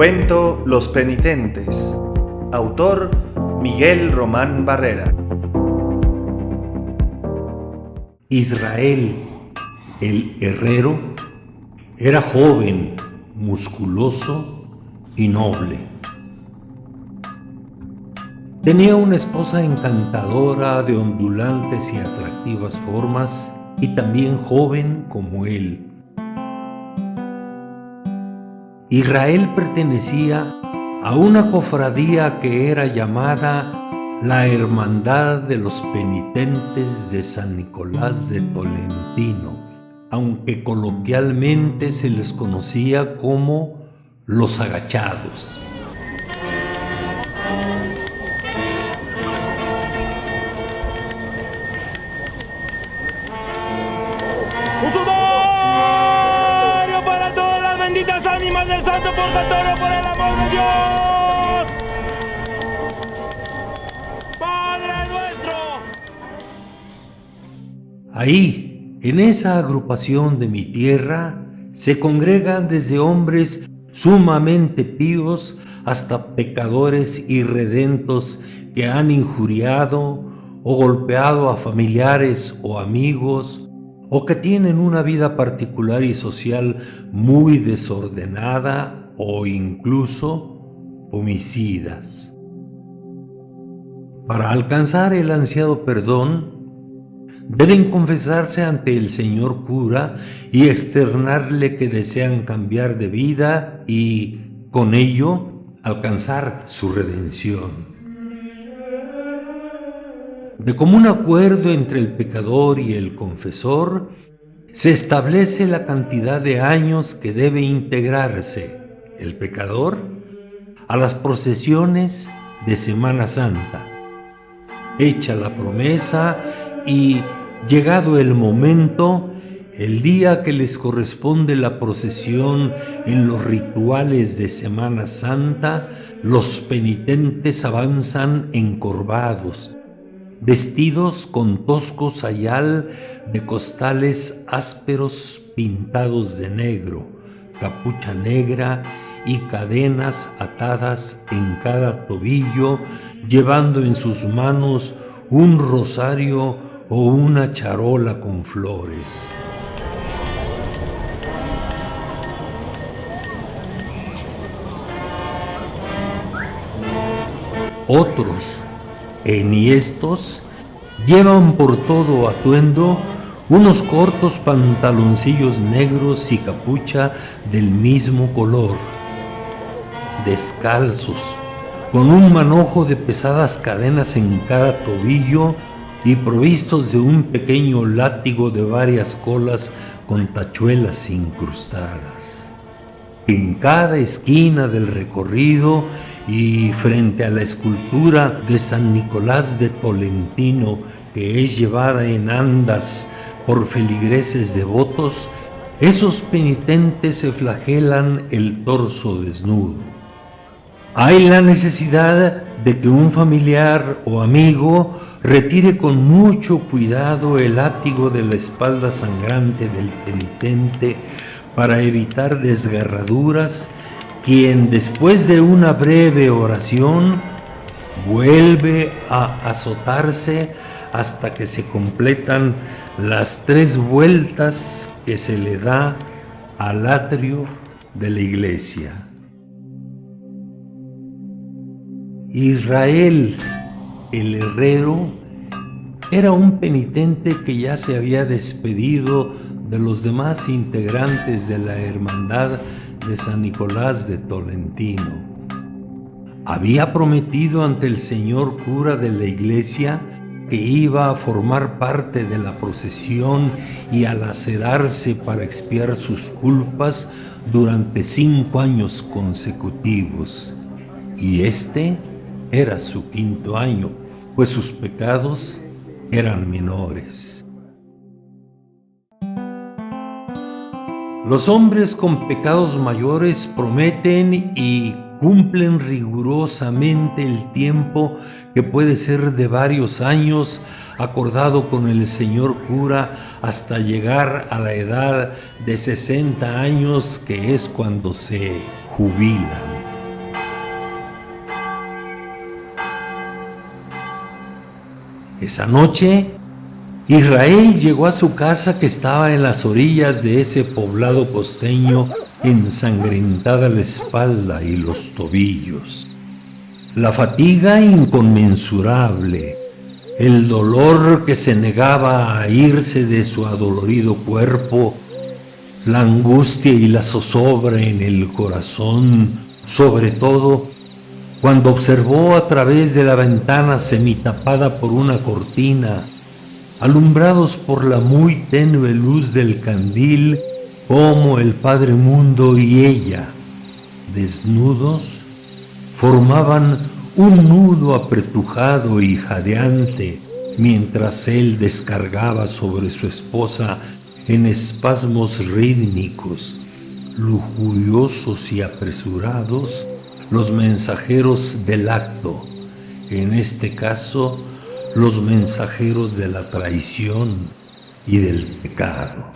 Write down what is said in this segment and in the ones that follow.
Cuento Los Penitentes. Autor Miguel Román Barrera. Israel, el herrero, era joven, musculoso y noble. Tenía una esposa encantadora de ondulantes y atractivas formas y también joven como él. Israel pertenecía a una cofradía que era llamada la Hermandad de los Penitentes de San Nicolás de Tolentino, aunque coloquialmente se les conocía como los agachados. ¡Un sumario para todas las benditas ánimas del Santo Purgatorio por el amor de Dios! ¡Padre nuestro! Ahí, en esa agrupación de mi tierra, se congregan desde hombres sumamente píos hasta pecadores irredentos que han injuriado o golpeado a familiares o amigos, o que tienen una vida particular y social muy desordenada o incluso homicidas. Para alcanzar el ansiado perdón, deben confesarse ante el señor cura y externarle que desean cambiar de vida y, con ello, alcanzar su redención. De común acuerdo entre el pecador y el confesor, se establece la cantidad de años que debe integrarse el pecador a las procesiones de Semana Santa. Hecha la promesa y, llegado el momento, el día que les corresponde la procesión en los rituales de Semana Santa, los penitentes avanzan encorvados, vestidos con tosco sayal de costales ásperos pintados de negro, capucha negra y cadenas atadas en cada tobillo, llevando en sus manos un rosario o una charola con flores. Otros, enhiestos, llevan por todo atuendo unos cortos pantaloncillos negros y capucha del mismo color, descalzos, con un manojo de pesadas cadenas en cada tobillo y provistos de un pequeño látigo de varias colas con tachuelas incrustadas. En cada esquina del recorrido y frente a la escultura de San Nicolás de Tolentino, que es llevada en andas por feligreses devotos, esos penitentes se flagelan el torso desnudo. Hay la necesidad de que un familiar o amigo retire con mucho cuidado el látigo de la espalda sangrante del penitente para evitar desgarraduras, quien después de una breve oración vuelve a azotarse hasta que se completan las 3 vueltas que se le da al atrio de la iglesia. Israel, el herrero, era un penitente que ya se había despedido de los demás integrantes de la hermandad de San Nicolás de Tolentino. Había prometido ante el señor cura de la iglesia que iba a formar parte de la procesión y a lacerarse para expiar sus culpas durante 5 años consecutivos. Y este era su 5.º año, pues sus pecados eran menores. Los hombres con pecados mayores prometen y cumplen rigurosamente el tiempo, que puede ser de varios años, acordado con el señor cura, hasta llegar a la edad de 60 años, que es cuando se jubilan. Esa noche, Israel llegó a su casa que estaba en las orillas de ese poblado costeño, ensangrentada la espalda y los tobillos. La fatiga inconmensurable, el dolor que se negaba a irse de su adolorido cuerpo, la angustia y la zozobra en el corazón, sobre todo cuando observó a través de la ventana semitapada por una cortina, alumbrados por la muy tenue luz del candil, cómo el Padre Mundo y ella, desnudos, formaban un nudo apretujado y jadeante, mientras él descargaba sobre su esposa en espasmos rítmicos, lujuriosos y apresurados, los mensajeros del acto, en este caso, los mensajeros de la traición y del pecado.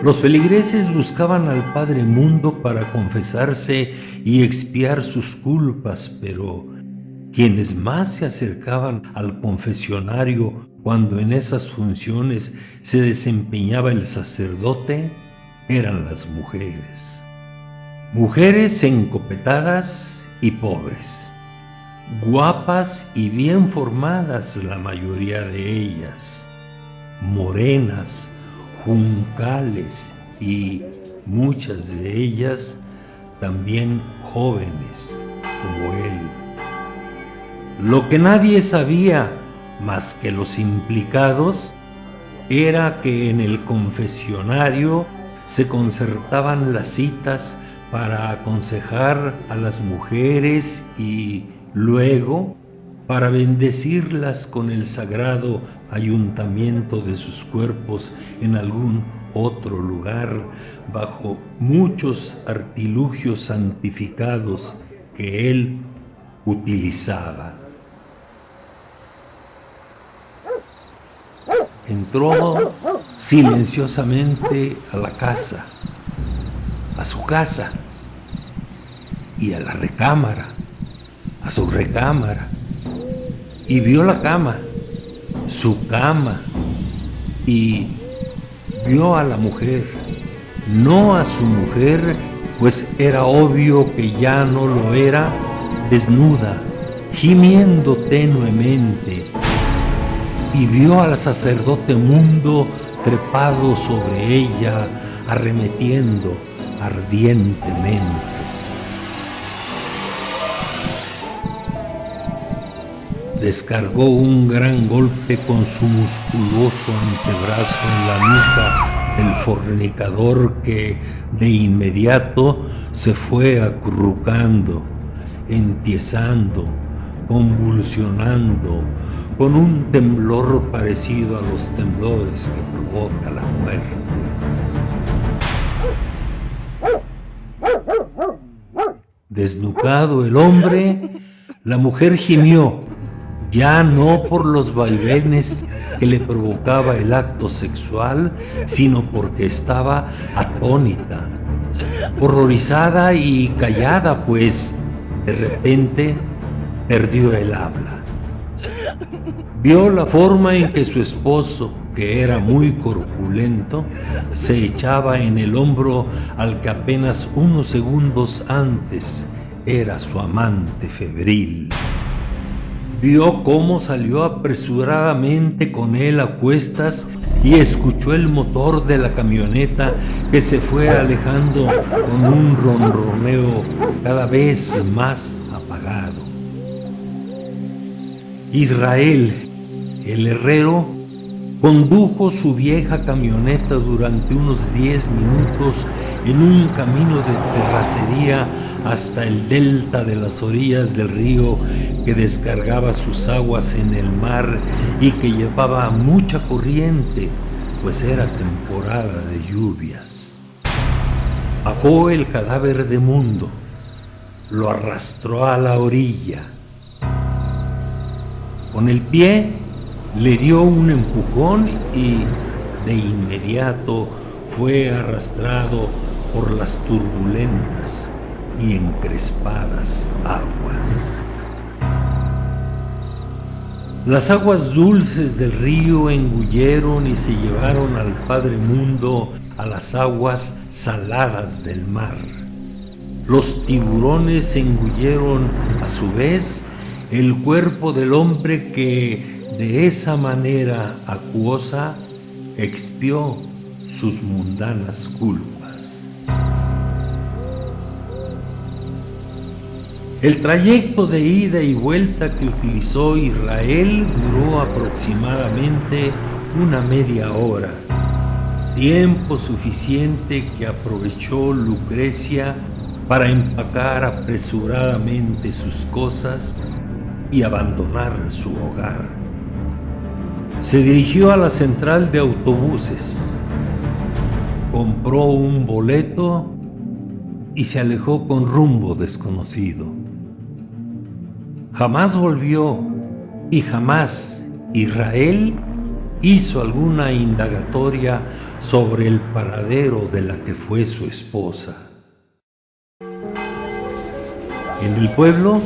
Los feligreses buscaban al Padre Mundo para confesarse y expiar sus culpas, pero quienes más se acercaban al confesionario cuando en esas funciones se desempeñaba el sacerdote eran las mujeres. Mujeres encopetadas y pobres, guapas y bien formadas la mayoría de ellas, morenas, juncales y muchas de ellas también jóvenes como él. Lo que nadie sabía más que los implicados era que en el confesionario se concertaban las citas para aconsejar a las mujeres y luego para bendecirlas con el sagrado ayuntamiento de sus cuerpos en algún otro lugar, bajo muchos artilugios santificados que él utilizaba. Entró silenciosamente a la casa, a su casa, y a la recámara, a su recámara, y vio la cama, su cama, y vio a la mujer, no a su mujer, pues era obvio que ya no lo era, desnuda, gimiendo tenuemente, y vio al sacerdote Mundo trepado sobre ella, arremetiendo ardientemente. Descargó un gran golpe con su musculoso antebrazo en la nuca del fornicador, que de inmediato se fue acurrucando, entiesando, convulsionando, con un temblor parecido a los temblores que provoca la muerte. Desnucado el hombre, la mujer gimió, ya no por los vaivenes que le provocaba el acto sexual, sino porque estaba atónita, horrorizada y callada, pues de repente perdió el habla. Vio la forma en que su esposo, que era muy corpulento, se echaba en el hombro al que apenas unos segundos antes era su amante febril. Vio cómo salió apresuradamente con él a cuestas y escuchó el motor de la camioneta que se fue alejando con un ronroneo cada vez más apagado. Israel, el herrero, condujo su vieja camioneta durante unos 10 minutos en un camino de terracería hasta el delta de las orillas del río que descargaba sus aguas en el mar y que llevaba mucha corriente, pues era temporada de lluvias. Bajó el cadáver de Mundo, lo arrastró a la orilla. Con el pie le dio un empujón y de inmediato fue arrastrado por las turbulentas y encrespadas aguas. Las aguas dulces del río engulleron y se llevaron al Padre Mundo a las aguas saladas del mar. Los tiburones engulleron a su vez el cuerpo del hombre que de esa manera acuosa expió sus mundanas culpas. El trayecto de ida y vuelta que utilizó Israel duró aproximadamente una media hora, tiempo suficiente que aprovechó Lucrecia para empacar apresuradamente sus cosas y abandonar su hogar. Se dirigió a la central de autobuses, compró un boleto y se alejó con rumbo desconocido. Jamás volvió y jamás Israel hizo alguna indagatoria sobre el paradero de la que fue su esposa. En el pueblo,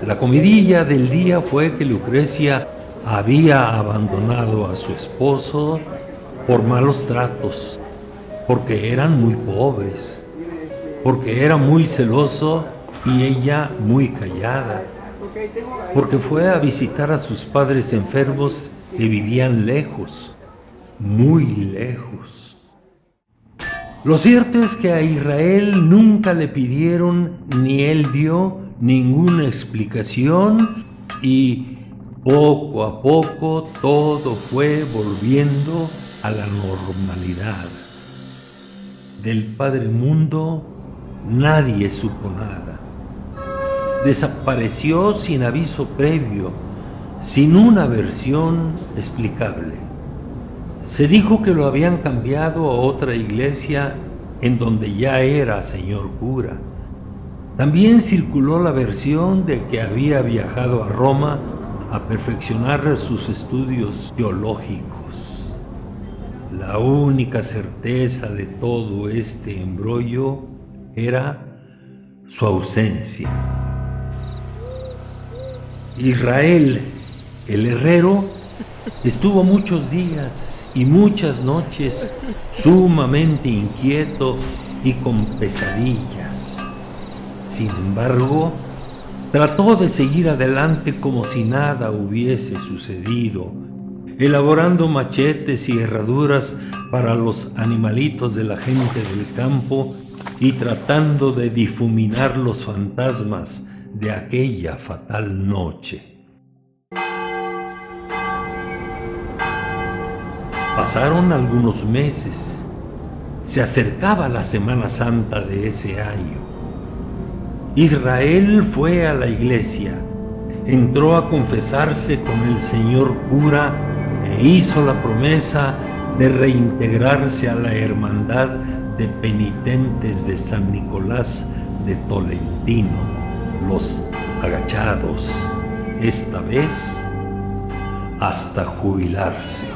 la comidilla del día fue que Lucrecia había abandonado a su esposo por malos tratos, porque eran muy pobres, porque era muy celoso y ella muy callada, porque fue a visitar a sus padres enfermos que vivían lejos, muy lejos. Lo cierto es que a Israel nunca le pidieron ni él dio ninguna explicación y poco a poco todo fue volviendo a la normalidad. Del Padre Mundo nadie supo nada. Desapareció sin aviso previo, sin una versión explicable. Se dijo que lo habían cambiado a otra iglesia en donde ya era señor cura. También circuló la versión de que había viajado a Roma a perfeccionar sus estudios teológicos. La única certeza de todo este embrollo era su ausencia. Israel, el herrero, estuvo muchos días y muchas noches sumamente inquieto y con pesadillas. Sin embargo, trató de seguir adelante como si nada hubiese sucedido, elaborando machetes y herraduras para los animalitos de la gente del campo y tratando de difuminar los fantasmas de aquella fatal noche. Pasaron algunos meses. Se acercaba la Semana Santa de ese año. Israel fue a la iglesia, entró a confesarse con el señor cura e hizo la promesa de reintegrarse a la hermandad de penitentes de San Nicolás de Tolentino, los agachados, esta vez hasta jubilarse.